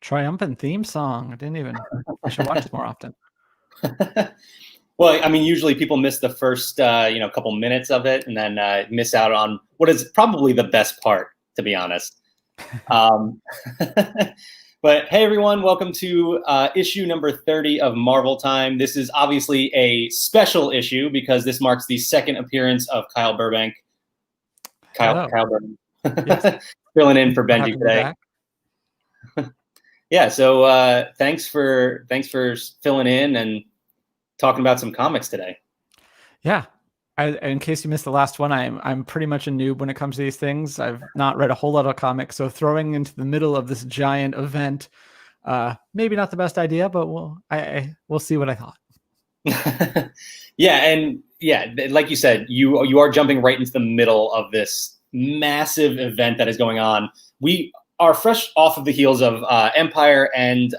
Triumphant theme song. I should watch it more often. Well, I mean, usually people miss the first, couple minutes of it and then miss out on what is probably the best part, to be honest. But hey, everyone, welcome to issue number 30 of Marvel Time. This is obviously a special issue because this marks the second appearance of Kyle Burbank. Kyle Burbank. Yes. Filling in for Benji today. Yeah, so thanks for filling in and talking about some comics today. Yeah. In case you missed the last one, I'm pretty much a noob when it comes to these things. I've not read a whole lot of comics, so throwing into the middle of this giant event, maybe not the best idea, but we'll see what I thought. Like you said, you are jumping right into the middle of this massive event that is going on. We are fresh off of the heels of Empire and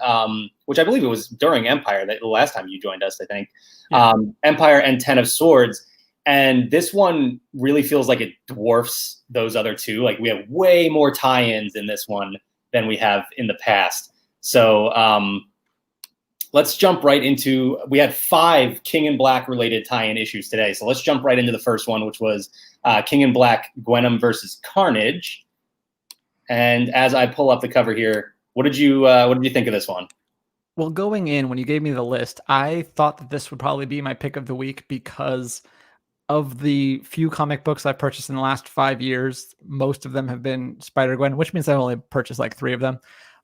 which I believe it was during Empire that the last time you joined us, I think. Yeah. Empire and 10 of Swords. And this one really feels like it dwarfs those other two. Like we have way more tie-ins in this one than we have in the past. So let's jump right into, we had 5 King in Black related tie-in issues today. So let's jump right into the first one, which was King in Black, Gwenom versus Carnage. And as I pull up the cover here, what did you think of this one? Well, going in, when you gave me the list, I thought that this would probably be my pick of the week because of the few comic books I've purchased in the last 5 years. Most of them have been Spider-Gwen, which means I've only purchased like 3 of them.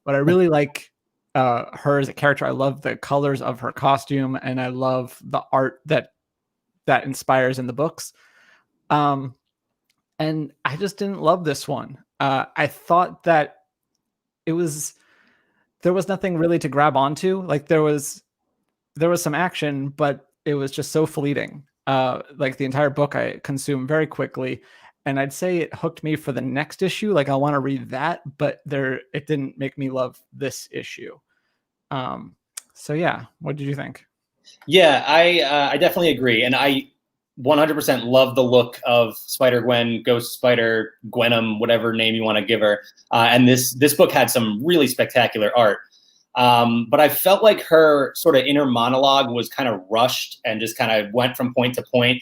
But I really like her as a character. I love the colors of her costume, and I love the art that inspires in the books. And I just didn't love this one. I thought that there was nothing really to grab onto. Like there was some action, but it was just so fleeting. Like the entire book I consumed very quickly, and I'd say it hooked me for the next issue. Like I want to read that, but it didn't make me love this issue. So yeah, what did you think? Yeah, I definitely agree, and I 100% love the look of Spider-Gwen, Ghost Spider, Gwenom, whatever name you want to give her. And this book had some really spectacular art. But I felt like her sort of inner monologue was kind of rushed and just kind of went from point to point.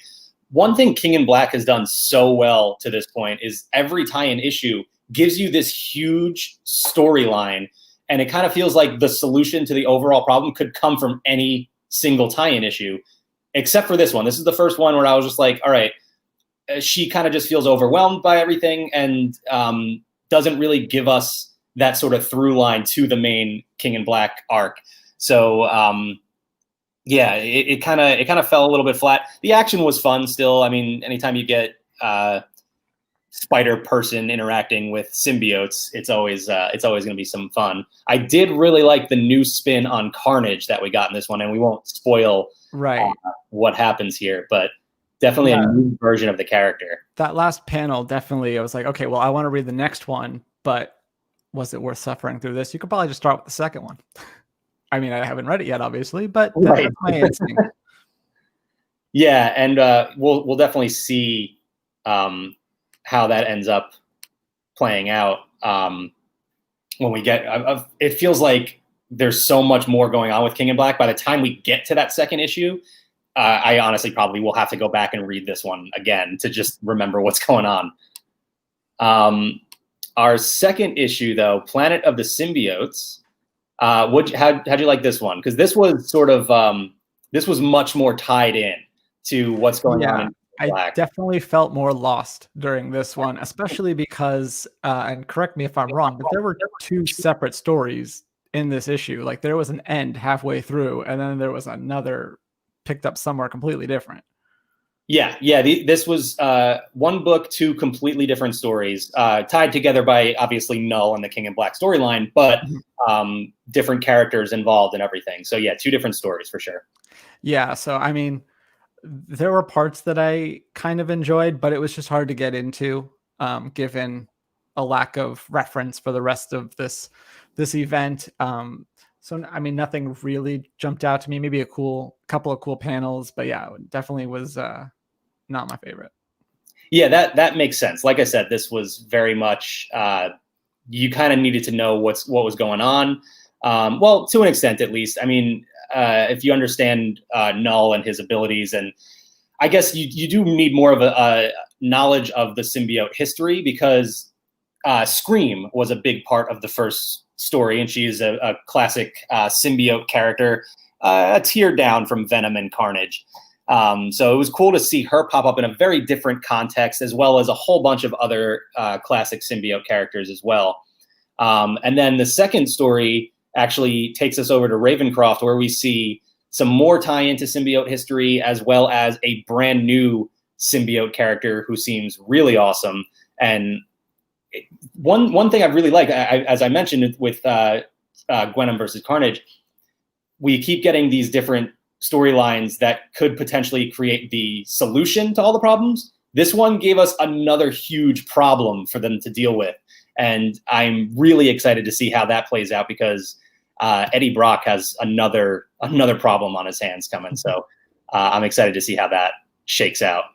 One thing King in Black has done so well to this point is every tie-in issue gives you this huge storyline, and it kind of feels like the solution to the overall problem could come from any single tie-in issue, except for this one. This is the first one where I was just like, all right, she kind of just feels overwhelmed by everything and doesn't really give us that sort of through line to the main King in Black arc. So it kind of fell a little bit flat. The action was fun still. I mean, anytime you get spider person interacting with symbiotes, it's always going to be some fun. I did really like the new spin on Carnage that we got in this one, and we won't spoil what happens here, but definitely a new version of the character. That last panel, definitely, I was like, okay, well, I want to read the next one, but was it worth suffering through this? You could probably just start with the second one. I mean, I haven't read it yet, obviously, but that's my instinct. Yeah, and we'll definitely see how that ends up playing out when we get. It feels like there's so much more going on with King in Black. By the time we get to that second issue, I honestly probably will have to go back and read this one again to just remember what's going on. Our second issue, though, Planet of the Symbiotes. How'd you like this one? Because this was sort of this was much more tied in to what's going on in Black. I definitely felt more lost during this one, especially because, and correct me if I'm wrong, but there were 2 separate stories in this issue. Like there was an end halfway through, and then there was another picked up somewhere completely different. Yeah. This was 1 book, 2 completely different stories, tied together by obviously Null and the King in Black storyline, but different characters involved and everything. So yeah, 2 different stories for sure. Yeah. So I mean, there were parts that I kind of enjoyed, but it was just hard to get into, given a lack of reference for the rest of this event. So, I mean, nothing really jumped out to me. Maybe a couple of cool panels, but yeah, it definitely was not my favorite. Yeah, that makes sense. Like I said, this was very much you kind of needed to know what was going on. Well, to an extent, at least. I mean, if you understand Null and his abilities, and I guess you do need more of a knowledge of the symbiote history, because Scream was a big part of the first story, and she is a classic symbiote character, a tier down from Venom and Carnage. So it was cool to see her pop up in a very different context, as well as a whole bunch of other classic symbiote characters as well. And then the second story actually takes us over to Ravencroft, where we see some more tie into symbiote history, as well as a brand new symbiote character who seems really awesome. And one thing I really like, as I mentioned with Gwenom versus Carnage, we keep getting these different storylines that could potentially create the solution to all the problems. This one gave us another huge problem for them to deal with. And I'm really excited to see how that plays out, because Eddie Brock has another problem on his hands coming. So I'm excited to see how that shakes out.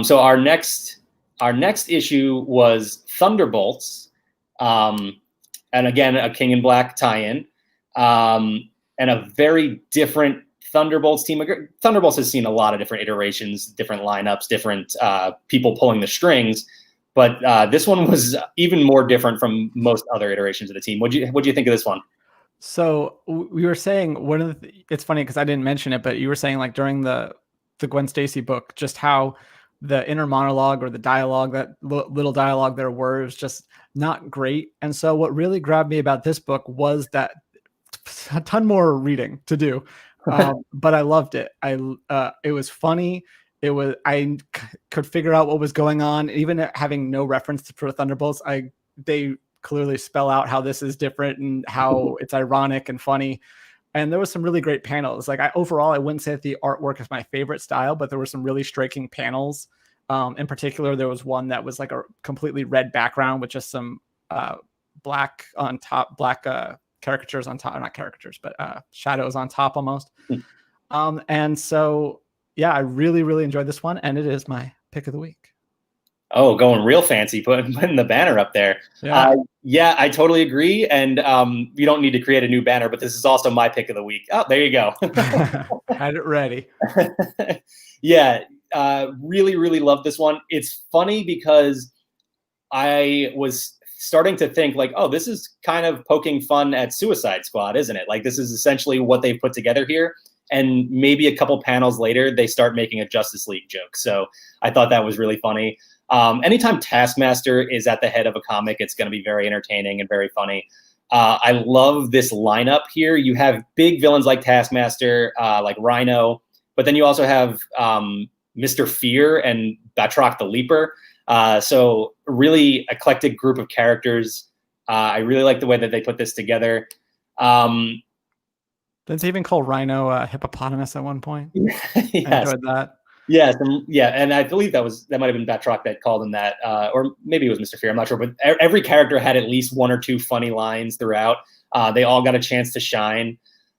So our next issue was Thunderbolts, and again, a King in Black tie-in, and a very different Thunderbolts team. Thunderbolts has seen a lot of different iterations, different lineups, different people pulling the strings, but this one was even more different from most other iterations of the team. What'd you think of this one? So we were saying it's funny because I didn't mention it, but you were saying like during the Gwen Stacy book, just how the inner monologue or the dialogue, that little dialogue there was just not great. And so what really grabbed me about this book was that a ton more reading to do. But I loved it. It was funny. I could figure out what was going on, even having no reference to Thunderbolts. They clearly spell out how this is different and how it's ironic and funny. And there was some really great panels. Like overall, I wouldn't say that the artwork is my favorite style, but there were some really striking panels. In particular, there was one that was like a completely red background with just some black on top, caricatures on top, not caricatures, but shadows on top almost. And so, yeah, I really, really enjoyed this one, and it is my pick of the week. Oh, going real fancy, putting the banner up there. Yeah, I totally agree. And you don't need to create a new banner, but this is also my pick of the week. Oh, there you go. Had it ready. Yeah, really, really love this one. It's funny because I was starting to think like, oh, this is kind of poking fun at Suicide Squad, isn't it? Like, this is essentially what they've put together here. And maybe a couple panels later, they start making a Justice League joke. So I thought that was really funny. Anytime Taskmaster is at the head of a comic, it's going to be very entertaining and very funny. I love this lineup here. You have big villains like Taskmaster, like Rhino, but then you also have Mr. Fear and Batroc the Leaper. So really eclectic group of characters. I really like the way that they put this together. Didn't they even call Rhino a hippopotamus at one point? Yes. I enjoyed that. Yes, and I believe that might have been Batroc that called him that, or maybe it was Mr. Fear. I'm not sure, but every character had at least one or two funny lines throughout. They all got a chance to shine.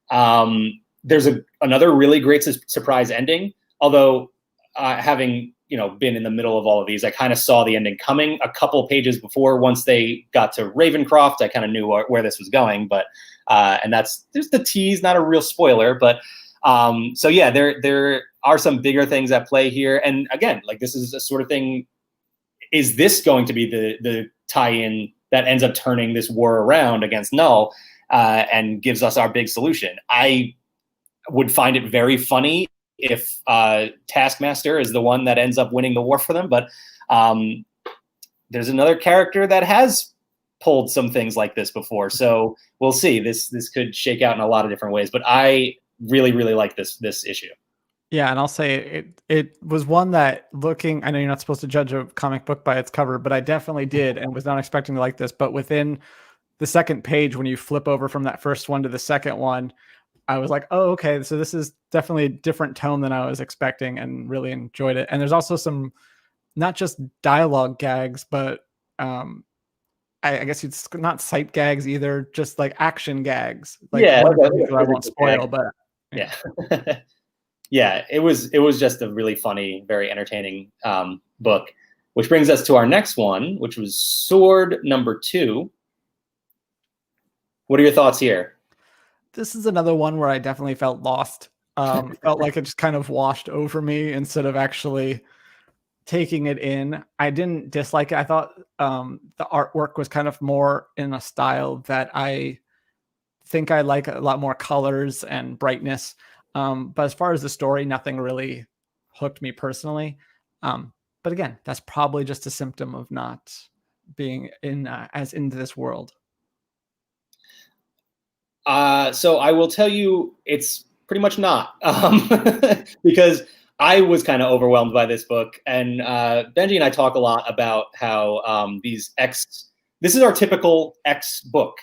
There's another really great surprise ending. Although having been in the middle of all of these, I kind of saw the ending coming a couple pages before. Once they got to Ravencroft, I kind of knew where this was going. But and there's the tease, not a real spoiler, but. So yeah, there are some bigger things at play here. And again, like this is a sort of thing, is this going to be the tie-in that ends up turning this war around against Null and gives us our big solution? I would find it very funny if Taskmaster is the one that ends up winning the war for them. But there's another character that has pulled some things like this before. So we'll see. This could shake out in a lot of different ways. But I really, really like this issue. Yeah, and I'll say it was one that I know you're not supposed to judge a comic book by its cover, but I definitely did and was not expecting to like this. But within the second page, when you flip over from that first one to the second one, I was like, oh, okay, so this is definitely a different tone than I was expecting, and really enjoyed it. And there's also some, not just dialogue gags, but I guess it's not sight gags either, just like action gags. Like, yeah, I won't spoil, but yeah. Yeah, it was just a really funny, very entertaining book, which brings us to our next one, which was S.W.O.R.D number 2. What are your thoughts here? This is another one where I definitely felt lost. Felt like it just kind of washed over me instead of actually taking it in. I didn't dislike it. I thought the artwork was kind of more in a style that I think I like, a lot more colors and brightness. But as far as the story, nothing really hooked me personally. But again, that's probably just a symptom of not being in as into this world. So I will tell you, it's pretty much not, because I was kind of overwhelmed by this book. And Benji and I talk a lot about how this is our typical X book.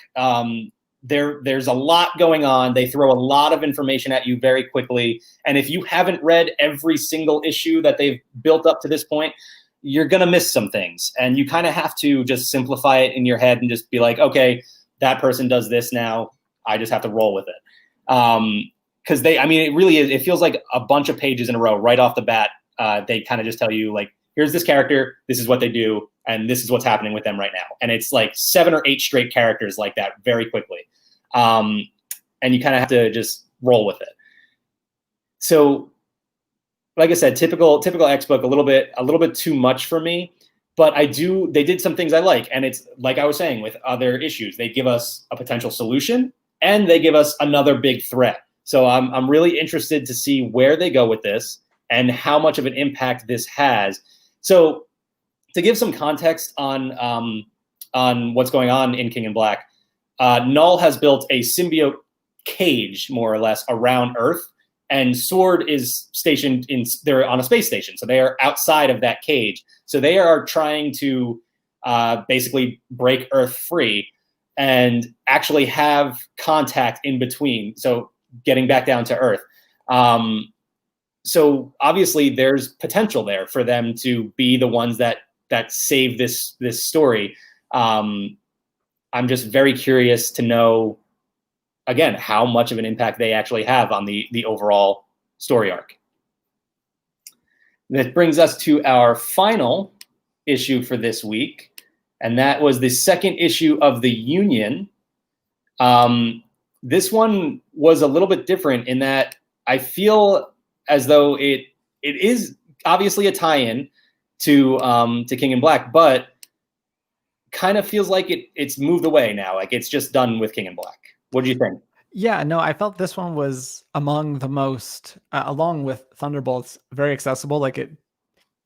There's a lot going on. They throw a lot of information at you very quickly. And if you haven't read every single issue that they've built up to this point, you're going to miss some things. And you kind of have to just simplify it in your head and just be like, okay, that person does this now. I just have to roll with it. Because it really is, it feels like a bunch of pages in a row right off the bat. They kind of just tell you, like, here's this character, this is what they do, and this is what's happening with them right now. And it's like 7 or 8 straight characters like that very quickly. And you kind of have to just roll with it. So, like I said, typical X book, a little bit too much for me. But they did some things I like. And it's like I was saying with other issues, they give us a potential solution and they give us another big threat. So I'm really interested to see where they go with this and how much of an impact this has. So to give some context on what's going on in King in Black, Null has built a symbiote cage, more or less, around Earth, and S.W.O.R.D is stationed they're on a space station, so they are outside of that cage. So they are trying to basically break Earth free and actually have contact in between, so getting back down to Earth. So obviously there's potential there for them to be the ones that save this story. I'm just very curious to know, again, how much of an impact they actually have on the overall story arc. That brings us to our final issue for this week, and that was the second issue of The Union. This one was a little bit different in that I feel as though it is obviously a tie-in to King in Black, but kind of feels like it's moved away now. Like it's just done with King in Black. What do you think? Yeah, no, I felt this one was among the most, along with Thunderbolts, very accessible. Like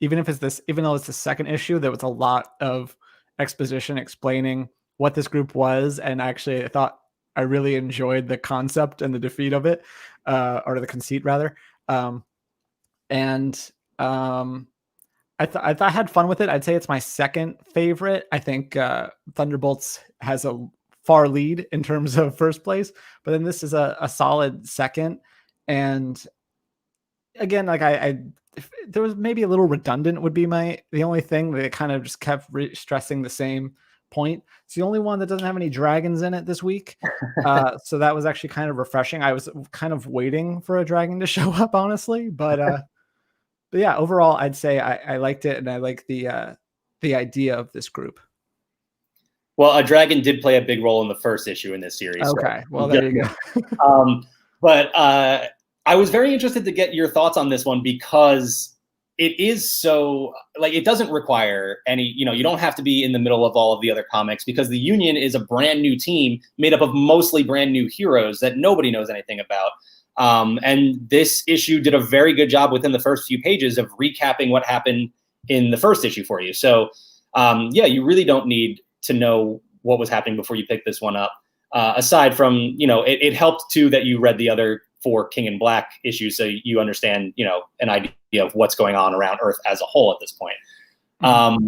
even though it's the second issue, there was a lot of exposition explaining what this group was. And actually, I thought I really enjoyed the concept and the defeat of it, or the conceit rather. I had fun with it. I'd say it's my second favorite. I think Thunderbolts has a far lead in terms of first place, but then this is a solid second. And again, like there was maybe a little redundant would be the only thing that kind of just kept stressing the same point. It's the only one that doesn't have any dragons in it this week. So that was actually kind of refreshing. I was kind of waiting for a dragon to show up, honestly, but yeah, overall, I'd say I liked it, and I like the idea of this group. Well, a dragon did play a big role in the first issue in this series. Okay, so. Well, there you go. But I was very interested to get your thoughts on this one because it is so, like, it doesn't require any, you don't have to be in the middle of all of the other comics because the Union is a brand new team made up of mostly brand new heroes that nobody knows anything about. And this issue did a very good job within the first few pages of recapping what happened in the first issue for you. So, yeah, you really don't need to know what was happening before you pick this one up. Aside from, it helped too that you read the other 4 King in Black issues, so you understand, an idea of what's going on around Earth as a whole at this point. Mm-hmm.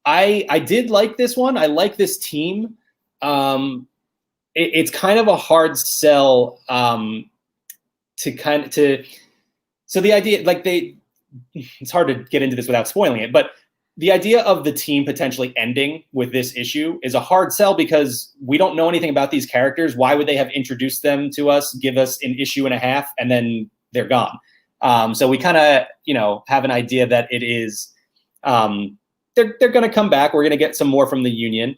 I did like this one. I like this team. It's kind of a hard sell. So the idea, like it's hard to get into this without spoiling it, but the idea of the team potentially ending with this issue is a hard sell because we don't know anything about these characters. Why would they have introduced them to us, give us an issue and a half, and then they're gone? So we kind of, have an idea that it is, they're going to come back. We're going to get some more from the Union.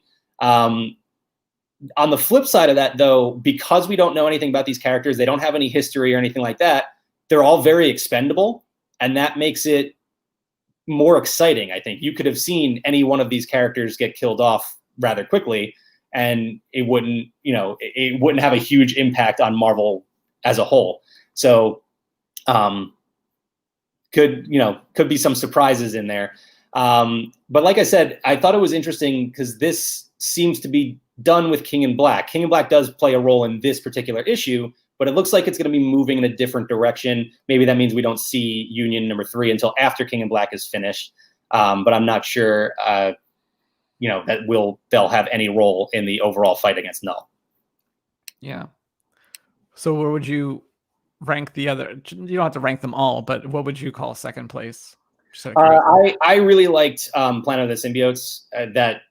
On the flip side of that, though, because we don't know anything about these characters, they don't have any history or anything like that, they're all very expendable, and that makes it more exciting. I think you could have seen any one of these characters get killed off rather quickly, and it wouldn't, it wouldn't have a huge impact on Marvel as a whole. So, could be some surprises in there. But like I said, I thought it was interesting because this seems to be done with King in Black. King in Black does play a role in this particular issue, but it looks like it's going to be moving in a different direction. Maybe that means we don't see Union number 3 until after King in Black is finished. But I'm not sure, that they'll have any role in the overall fight against Null. Yeah. So where would you rank the other? You don't have to rank them all, but what would you call second place? I really liked Planet of the Symbiotes. That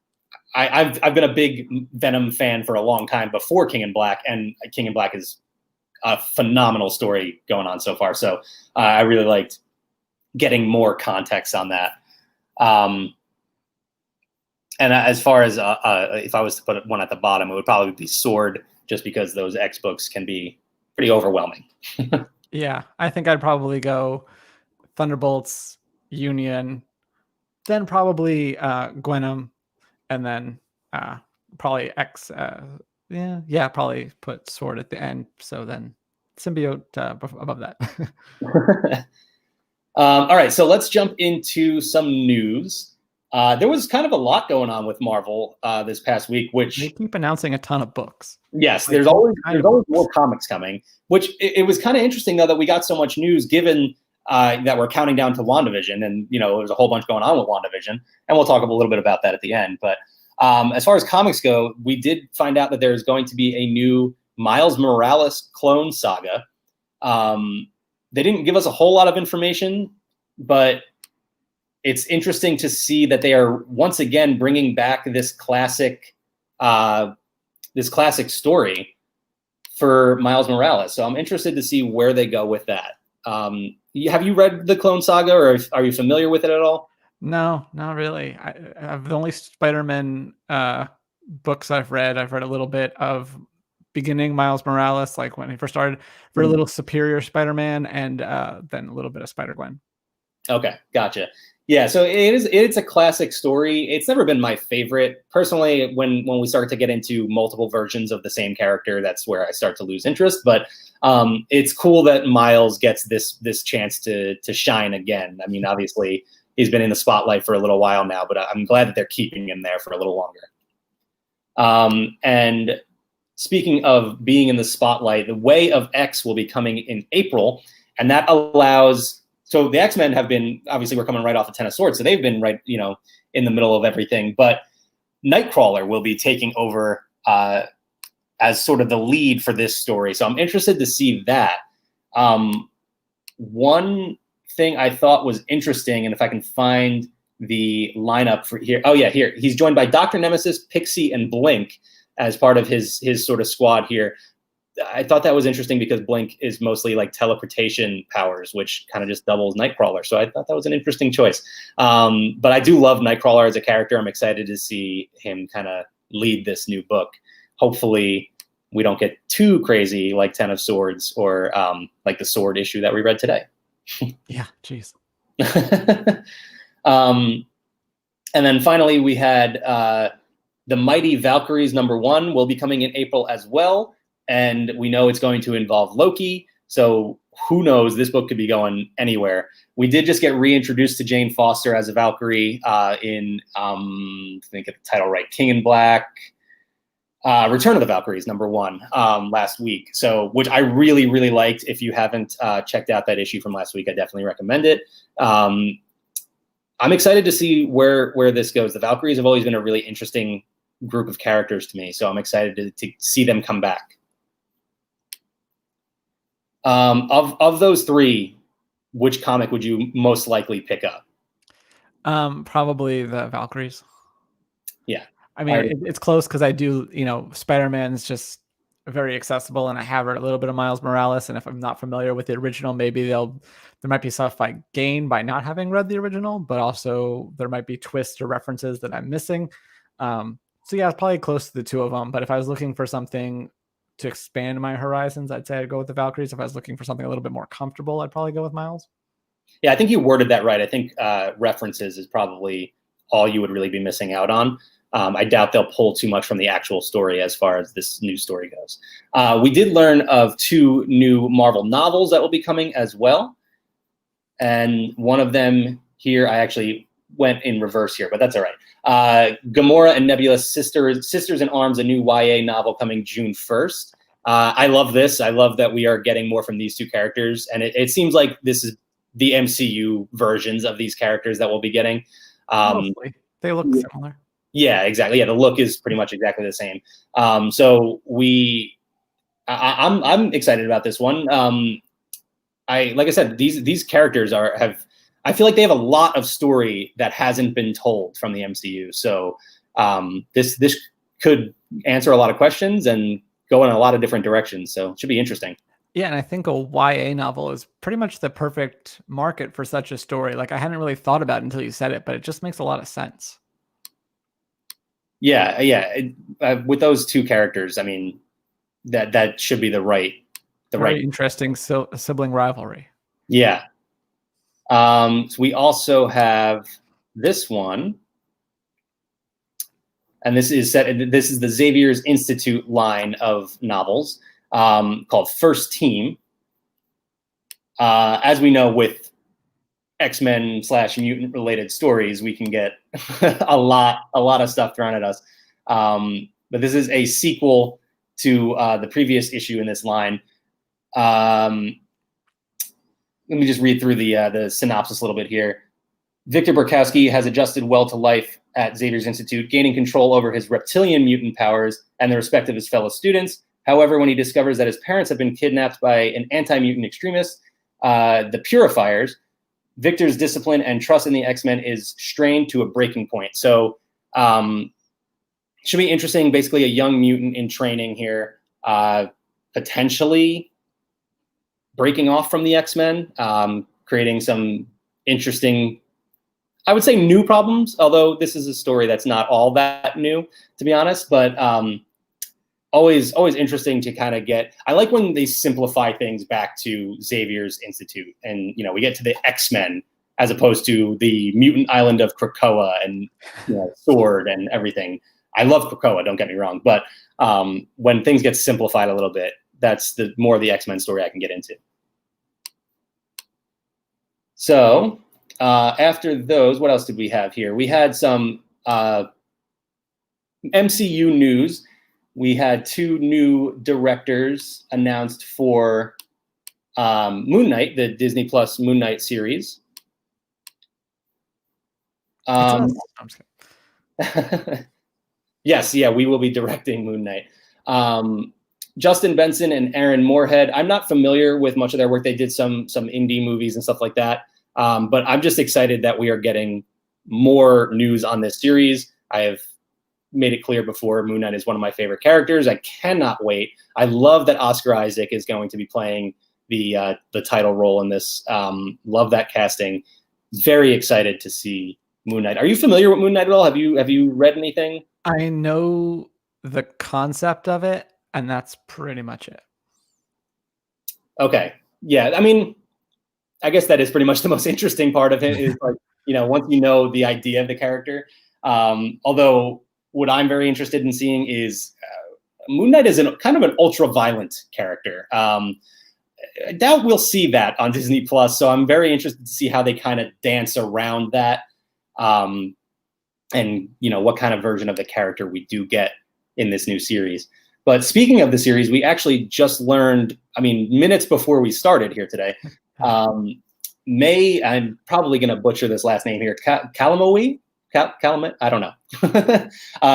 I've been a big Venom fan for a long time before King in Black, and King in Black is a phenomenal story going on so far. So I really liked getting more context on that. And as far as if I was to put one at the bottom, it would probably be S.W.O.R.D, just because those X books can be pretty overwhelming. Yeah, I think I'd probably go Thunderbolts, Union, then probably Gwenom, and then probably X. Probably put S.W.O.R.D at the end. So then Symbiote above that. All right, so let's jump into some news. There was kind of a lot going on with Marvel this past week, which they keep announcing a ton of books. Yes, there's always more comics coming, which it was kind of interesting, though, that we got so much news given that we're counting down to WandaVision, and there's a whole bunch going on with WandaVision, and we'll talk a little bit about that at the end. But as far as comics go, we did find out that there's going to be a new Miles Morales clone saga. They didn't give us a whole lot of information, but it's interesting to see that they are once again bringing back this classic story for Miles Morales. So I'm interested to see where they go with that. Have you read the Clone Saga, or are you familiar with it at all? No, not really. The only Spider-Man books I've read a little bit of beginning Miles Morales, like when he first started, for a little Superior Spider-Man, and then a little bit of Spider-Gwen. Okay, gotcha. Yeah, so it's a classic story. It's never been my favorite. Personally, when we start to get into multiple versions of the same character, that's where I start to lose interest. But it's cool that Miles gets this chance to shine again. I mean, obviously, he's been in the spotlight for a little while now, but I'm glad that they're keeping him there for a little longer. And speaking of being in the spotlight, the Way of X will be coming in April, and that allows... So the X-Men have been, obviously we're coming right off the Ten of Swords, so they've been right, in the middle of everything. But Nightcrawler will be taking over as sort of the lead for this story. So I'm interested to see that. One thing I thought was interesting, and if I can find the lineup for here. Oh yeah, here. He's joined by Dr. Nemesis, Pixie, and Blink as part of his sort of squad here. I thought that was interesting because Blink is mostly like teleportation powers, which kind of just doubles Nightcrawler. So I thought that was an interesting choice. But I do love Nightcrawler as a character. I'm excited to see him kind of lead this new book. Hopefully we don't get too crazy like Ten of Swords or like the S.W.O.R.D issue that we read today. Yeah, jeez. And then finally we had the Mighty Valkyries #1 will be coming in April as well. And we know it's going to involve Loki. So who knows? This book could be going anywhere. We did just get reintroduced to Jane Foster as a Valkyrie in, I think get the title right, King in Black, Return of the Valkyries #1 last week. So, which I really, really liked. If you haven't checked out that issue from last week, I definitely recommend it. I'm excited to see where this goes. The Valkyries have always been a really interesting group of characters to me. So I'm excited to see them come back. Of those three, which comic would you most likely pick up? Probably the Valkyries. Yeah. I mean, it's close because I do, Spider-Man's just very accessible, and I have read a little bit of Miles Morales, and if I'm not familiar with the original, maybe there might be stuff I gain by not having read the original, but also there might be twists or references that I'm missing. So So yeah, it's probably close to the two of them. But if I was looking for something to expand my horizons, I'd say I'd go with the Valkyries. If I was looking for something a little bit more comfortable, I'd probably go with Miles. Yeah, I think you worded that right. I think references is probably all you would really be missing out on. I doubt they'll pull too much from the actual story as far as this new story goes. We did learn of 2 new Marvel novels that will be coming as well. And one of them here, I actually went in reverse here, but that's all right. Gamora and Nebula's Sisters in Arms, a new YA novel coming June 1st. I love this. I love that we are getting more from these 2 characters. And it seems like this is the MCU versions of these characters that we'll be getting. Mostly. They look similar. Yeah, exactly. Yeah, the look is pretty much exactly the same. So I'm excited about this one. Like I said, these characters I feel like they have a lot of story that hasn't been told from the MCU. So this could answer a lot of questions and go in a lot of different directions. So it should be interesting. Yeah, and I think a YA novel is pretty much the perfect market for such a story. Like I hadn't really thought about it until you said it, but it just makes a lot of sense. Yeah. With those 2 characters, I mean, that should be the right interesting sibling rivalry. Yeah. So we also have this one, and this is the Xavier's Institute line of novels called First Team. As we know, with X-Men / mutant related stories, we can get a lot of stuff thrown at us. But this is a sequel to the previous issue in this line. Let me just read through the synopsis a little bit here. Victor Borkowski has adjusted well to life at Xavier's Institute, gaining control over his reptilian mutant powers and the respect of his fellow students. However, when he discovers that his parents have been kidnapped by an anti-mutant extremist, the Purifiers, Victor's discipline and trust in the X-Men is strained to a breaking point. So should be interesting. Basically a young mutant in training here, potentially breaking off from the X-Men, creating some interesting, I would say, new problems, although this is a story that's not all that new, to be honest, but always interesting to kind of get. I like when they simplify things back to Xavier's Institute, and we get to the X-Men as opposed to the mutant island of Krakoa and S.W.O.R.D and everything. I love Krakoa, don't get me wrong, but when things get simplified a little bit, that's the more of the X-Men story I can get into. So after those, what else did we have here? We had some MCU news. We had 2 new directors announced for Moon Knight, the Disney Plus Moon Knight series. Yes, yeah, we will be directing Moon Knight. Justin Benson and Aaron Moorhead. I'm not familiar with much of their work. They did some indie movies and stuff like that. But I'm just excited that we are getting more news on this series. I have made it clear before, Moon Knight is one of my favorite characters. I cannot wait. I love that Oscar Isaac is going to be playing the title role in this. Love that casting. Very excited to see Moon Knight. Are you familiar with Moon Knight at all? Have you read anything? I know the concept of it, and that's pretty much it. Okay. Yeah, I mean, I guess that is pretty much the most interesting part of it is like, once you know the idea of the character. Although what I'm very interested in seeing is Moon Knight is kind of an ultra-violent character. I doubt we'll see that on Disney Plus, so I'm very interested to see how they kind of dance around that, and what kind of version of the character we do get in this new series. But speaking of the series, we actually just learned, minutes before we started here today, I'm probably going to butcher this last name here, Calamoe? Calumet? I don't know.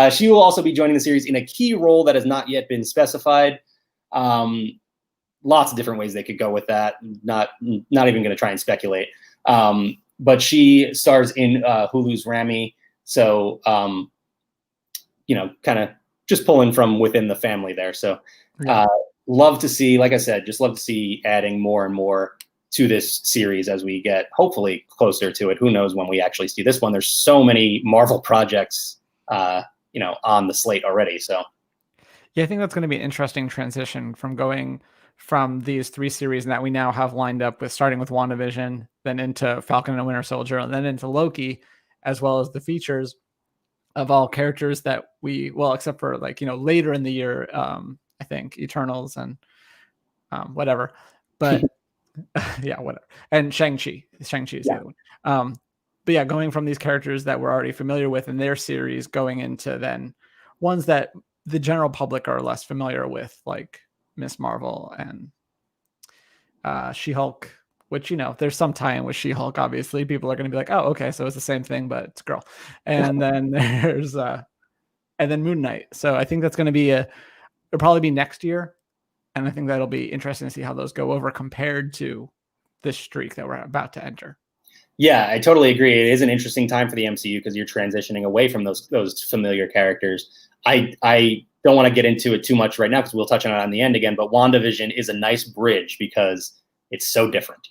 She will also be joining the series in a key role that has not yet been specified. Lots of different ways they could go with that. Not even going to try and speculate. But she stars in Hulu's Rami. So, kind of just pulling from within the family there. So love to see, like I said, just love to see adding more and more to this series as we get hopefully closer to it. Who knows when we actually see this one? There's so many Marvel projects on the slate already. So yeah, I think that's going to be an interesting transition from going from these 3 series that we now have lined up with, starting with WandaVision, then into Falcon and Winter Soldier, and then into Loki, as well as the features of all characters that except for later in the year, I think Eternals and whatever, but yeah, whatever. And Shang-Chi is the other one. But yeah, going from these characters that we're already familiar with in their series, going into then ones that the general public are less familiar with, like Miss Marvel and She-Hulk, which, there's some tie-in with She-Hulk. Obviously, people are going to be like, oh, okay, so it's the same thing, but it's a girl. And then there's and then Moon Knight. So I think that's going to be it'll probably be next year. And I think that'll be interesting to see how those go over compared to this streak that we're about to enter. Yeah, I totally agree. It is an interesting time for the MCU because you're transitioning away from those familiar characters. I don't want to get into it too much right now because we'll touch on it on the end again, but WandaVision is a nice bridge because it's so different.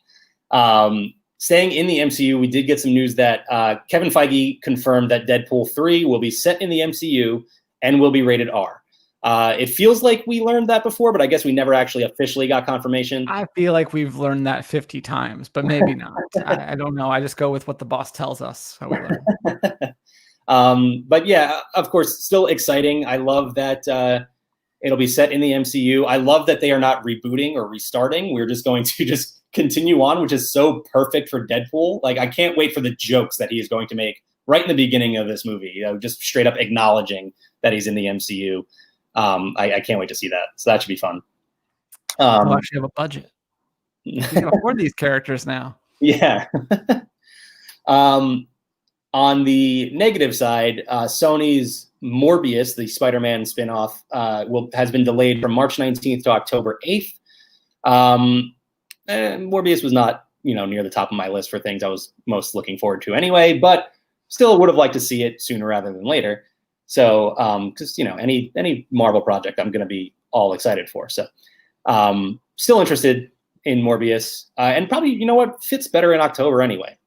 Staying in the MCU, we did get some news that Kevin Feige confirmed that Deadpool 3 will be set in the MCU and will be rated R. It feels like we learned that before, but I guess we never actually officially got confirmation. I feel like we've learned that 50 times, but maybe not. I don't know. I just go with what the boss tells us. How we learn. But yeah, of course, still exciting. I love that it'll be set in the MCU. I love that they are not rebooting or restarting. We're just going to just continue on, which is so perfect for Deadpool. Like, I can't wait for the jokes that he is going to make right in the beginning of this movie, just straight up acknowledging that he's in the MCU. I can't wait to see that. So that should be fun. We'll actually have a budget. You can afford these characters now. Yeah. On the negative side, Sony's Morbius, the Spider-Man spinoff, has been delayed from March 19th to October 8th. And Morbius was not, near the top of my list for things I was most looking forward to anyway, but still would have liked to see it sooner rather than later. So, because any Marvel project, I'm going to be all excited for. So, still interested in Morbius, and probably fits better in October anyway.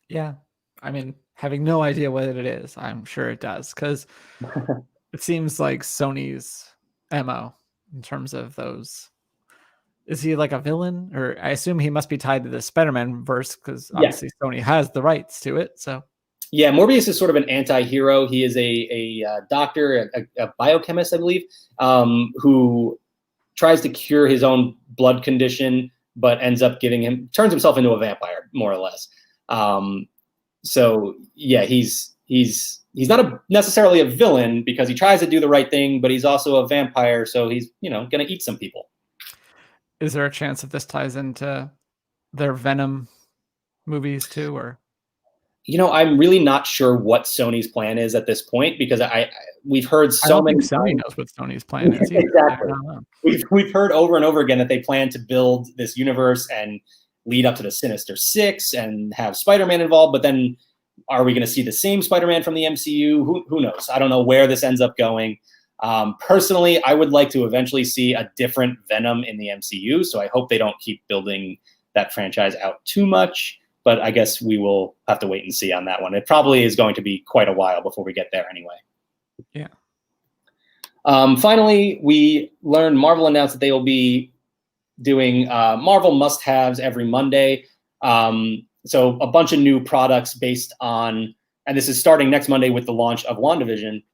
Yeah, I mean, having no idea what it is, I'm sure it does, because it seems like Sony's MO in terms of those. Is he like a villain, or I assume he must be tied to the Spider-Man verse because obviously Sony has the rights to it. So. Yeah, Morbius is sort of an anti-hero. He is a doctor, a biochemist, I believe, who tries to cure his own blood condition, but ends up turns himself into a vampire, more or less. So yeah, he's not necessarily a villain because he tries to do the right thing, but he's also a vampire, so he's going to eat some people. Is there a chance that this ties into their Venom movies too, or? I'm really not sure what Sony's plan is at this point because we've heard so I don't many. think Sony knows what Sony's plan is either. Exactly. We've heard over and over again that they plan to build this universe and lead up to the Sinister Six and have Spider-Man involved. But then, are we going to see the same Spider-Man from the MCU? Who knows? I don't know where this ends up going. Personally, I would like to eventually see a different Venom in the MCU. So I hope they don't keep building that franchise out too much. But I guess we will have to wait and see on that one. It probably is going to be quite a while before we get there anyway. Yeah. Finally, we learned Marvel announced that they will be doing Marvel must-haves every Monday. So a bunch of new products based on, and this is starting next Monday with the launch of WandaVision.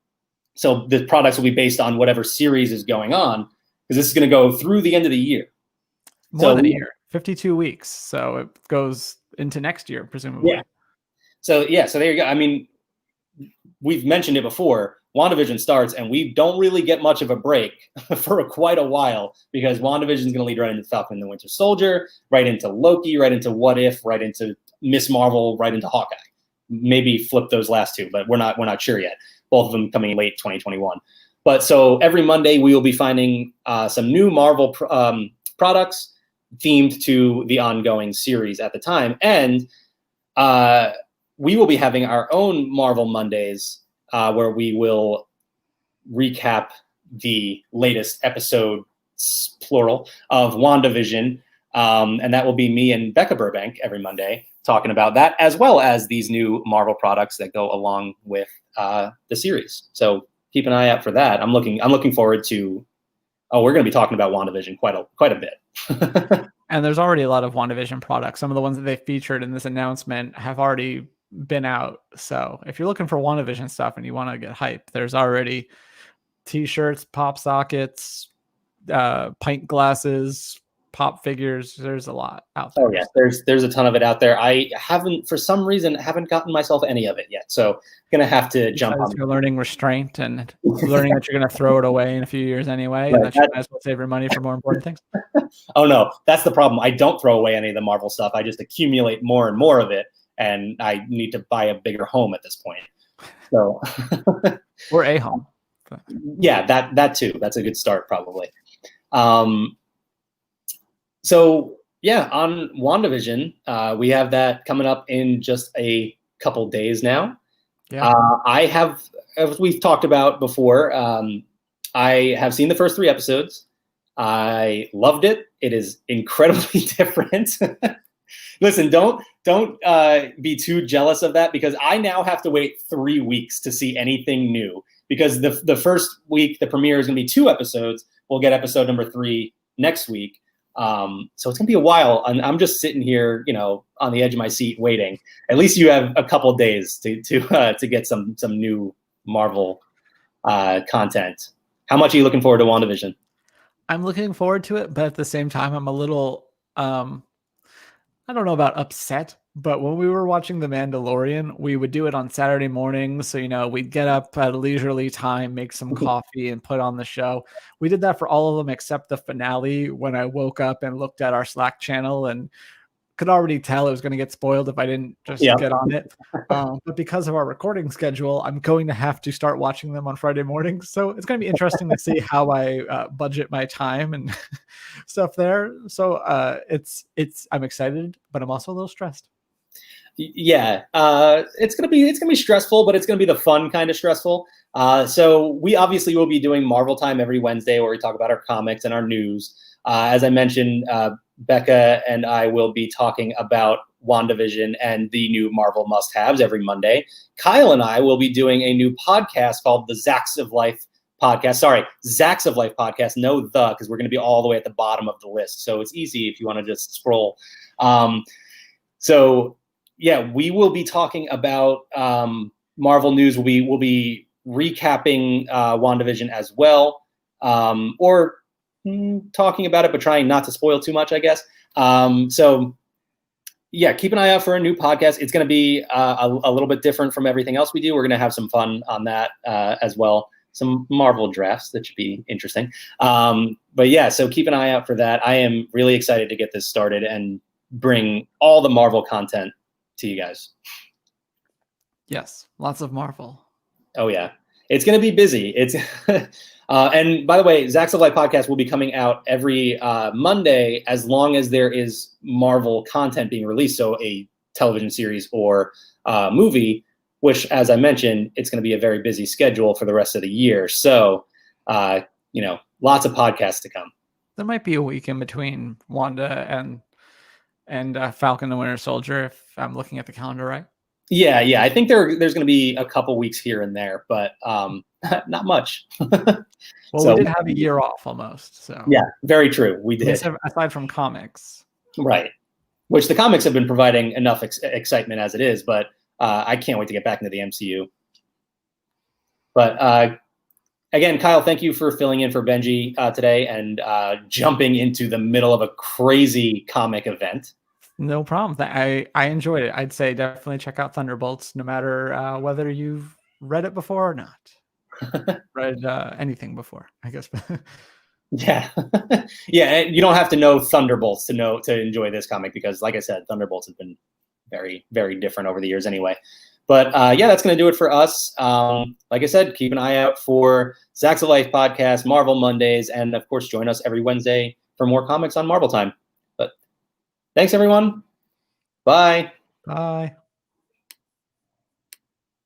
So the products will be based on whatever series is going on, because this is going to go through the end of the year. More than a year, 52 weeks. So it goes into next year, presumably. Yeah. So there you go. I mean, we've mentioned it before. WandaVision starts, and we don't really get much of a break for quite a while because WandaVision is going to lead right into Falcon and the Winter Soldier, right into Loki, right into What If, right into Miss Marvel, right into Hawkeye. Maybe flip those last two, but we're not sure yet. Both of them coming late 2021. But so every Monday we will be finding some new Marvel products themed to the ongoing series at the time. And we will be having our own Marvel Mondays where we will recap the latest episode, plural, of WandaVision. And that will be me and Becca Burbank every Monday talking about that, as well as these new Marvel products that go along with the series. So keep an eye out for that. I'm looking forward to. Oh, we're going to be talking about WandaVision quite a bit. And there's already a lot of WandaVision products. Some of the ones that they featured in this announcement have already been out. So if you're looking for WandaVision stuff and you want to get hype, there's already t-shirts, pop sockets, pint glasses, pop figures. There's a lot out there. Oh yeah, there's a ton of it out there. I haven't, for some reason, haven't gotten myself any of it yet. So gonna have to jump on. You're learning restraint and learning that you're gonna throw it away in a few years anyway, and that you might as well save your money for more important things. Oh no, that's the problem. I don't throw away any of the Marvel stuff. I just accumulate more and more of it, and I need to buy a bigger home at this point. So or a home. Yeah, that too. That's a good start, probably. So yeah, on WandaVision, we have that coming up in just a couple days now. Yeah. I have, as we've talked about before, I have seen the first 3 episodes. I loved it. It is incredibly different. Listen, don't be too jealous of that, because I now have to wait 3 weeks to see anything new, because the first week, the premiere is going to be 2 episodes. We'll get episode number 3 next week. So it's gonna be a while, and I'm just sitting here, on the edge of my seat waiting. At least you have a couple days to get some new Marvel content. How much are you looking forward to WandaVision? I'm looking forward to it, but at the same time, I'm a little, I don't know about upset, but when we were watching The Mandalorian, we would do it on Saturday mornings. So, we'd get up at a leisurely time, make some coffee, and put on the show. We did that for all of them except the finale, when I woke up and looked at our Slack channel and could already tell it was going to get spoiled if I didn't just get on it. But because of our recording schedule, I'm going to have to start watching them on Friday mornings. So it's going to be interesting to see how I budget my time and stuff there. So I'm excited, but I'm also a little stressed. Yeah, it's gonna be stressful, but it's gonna be the fun kind of stressful. So we obviously will be doing Marvel Time every Wednesday, where we talk about our comics and our news. As I mentioned, Becca and I will be talking about WandaVision and the new Marvel must-haves every Monday. Kyle and I will be doing a new podcast called the Zacks of Life podcast. Sorry, Zacks of Life podcast. No, because we're going to be all the way at the bottom of the list. So it's easy if you want to just scroll. So yeah, we will be talking about Marvel news. We'll be recapping WandaVision as well, or talking about it, but trying not to spoil too much, I guess. So yeah, keep an eye out for a new podcast. It's going to be a little bit different from everything else we do. We're going to have some fun on that as well. Some Marvel drafts that should be interesting. But yeah, so keep an eye out for that. I am really excited to get this started and bring all the Marvel content to you guys. Yes, lots of Marvel. Oh yeah, it's going to be busy. It's and by the way, Zacks of Life podcast will be coming out every Monday, as long as there is Marvel content being released. So a television series or movie, which, as I mentioned, it's going to be a very busy schedule for the rest of the year. So, lots of podcasts to come. There might be a week in between Wanda and Falcon and Winter Soldier, if I'm looking at the calendar right. Yeah. I think there's going to be a couple weeks here and there, but not much. Well, so, we did have a year off almost. So yeah, very true. We did. Aside from comics. Right. Which the comics have been providing enough excitement as it is, but I can't wait to get back into the MCU. But again, Kyle, thank you for filling in for Benji today and jumping into the middle of a crazy comic event. No problem. I enjoyed it. I'd say definitely check out Thunderbolts, no matter whether you've read it before or not. Read anything before, I guess. Yeah. Yeah, you don't have to know Thunderbolts to enjoy this comic, because, like I said, Thunderbolts has been very, very different over the years anyway. But yeah, that's going to do it for us. Like I said, keep an eye out for Zacks of Life podcast, Marvel Mondays, and of course, join us every Wednesday for more comics on Marvel Time. But thanks, everyone. Bye. Bye.